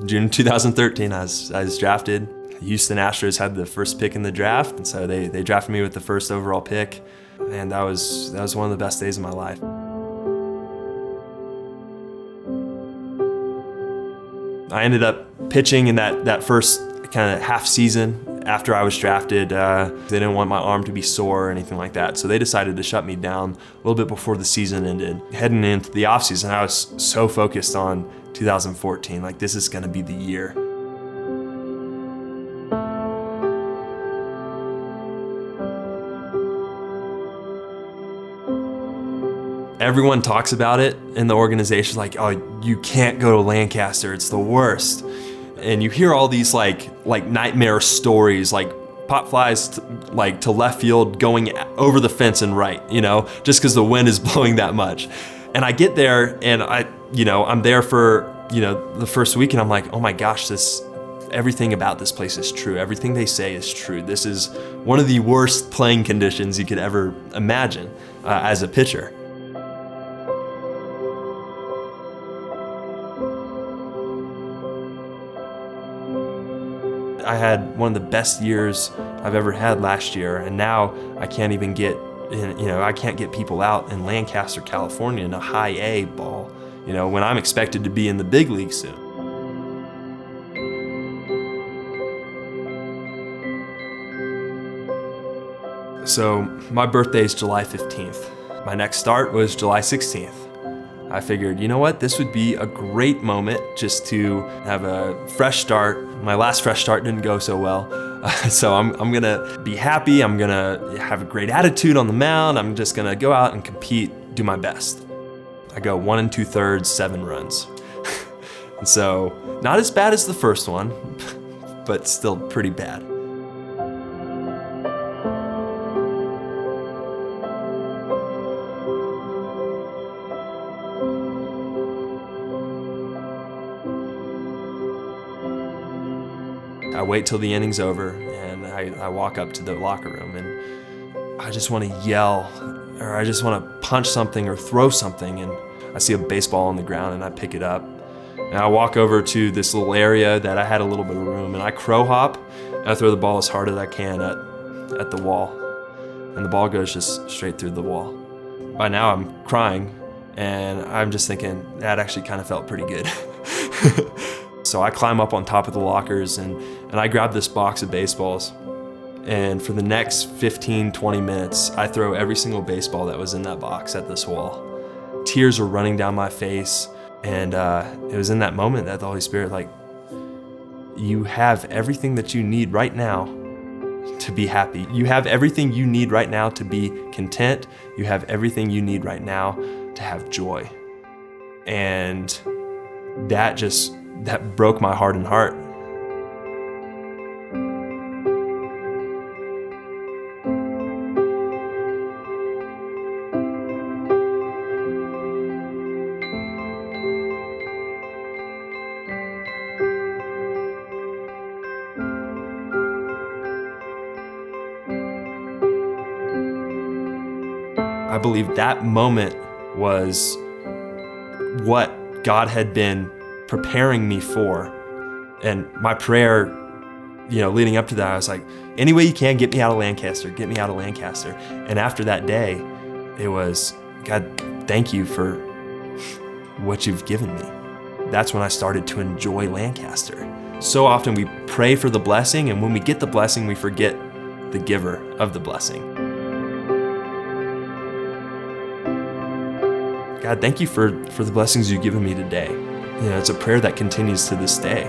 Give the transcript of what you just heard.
June 2013, I was drafted. Houston Astros had the first pick in the draft, and so they drafted me with the first overall pick. And that was one of the best days of my life. I ended up pitching in that first kind of half season after I was drafted. They didn't want my arm to be sore or anything like that, so they decided to shut me down a little bit before the season ended. Heading into the offseason, I was so focused on 2014, like this is gonna be the year. Everyone talks about it in the organization, like, oh, you can't go to Lancaster, it's the worst. And you hear all these like nightmare stories, like pop flies to left field going over the fence and right, just because the wind is blowing that much. And I get there and I'm there for, the first week, and I'm like, oh my gosh, everything about this place is true. Everything they say is true. This is one of the worst playing conditions you could ever imagine as a pitcher. I had one of the best years I've ever had last year, and now I can't even I can't get people out in Lancaster, California in a high A ball, when I'm expected to be in the big league soon. So my birthday is July 15th. My next start was July 16th. I figured, you know what, this would be a great moment just to have a fresh start. My last fresh start didn't go so well. So I'm gonna be happy, I'm gonna have a great attitude on the mound, I'm just gonna go out and compete, do my best. I go 1 2/3, 7 runs. And so, not as bad as the first one, but still pretty bad. I wait till the inning's over, and I walk up to the locker room, and I just want to yell, or I just want to punch something or throw something, and I see a baseball on the ground, and I pick it up. And I walk over to this little area that I had a little bit of room, and I crow hop, and I throw the ball as hard as I can at the wall. And the ball goes just straight through the wall. By now I'm crying, and I'm just thinking, that actually kind of felt pretty good. So I climb up on top of the lockers and I grab this box of baseballs. And for the next 15, 20 minutes, I throw every single baseball that was in that box at this wall. Tears were running down my face. And it was in that moment that the Holy Spirit, you have everything that you need right now to be happy. You have everything you need right now to be content. You have everything you need right now to have joy. And that broke my heart and heart. I believe that moment was what God had been preparing me for. And my prayer, leading up to that, I was like, any way you can, get me out of Lancaster, get me out of Lancaster. And after that day, it was, God, thank you for what you've given me. That's when I started to enjoy Lancaster. So often we pray for the blessing, and when we get the blessing, we forget the giver of the blessing. God, thank you for the blessings you've given me today. It's a prayer that continues to this day.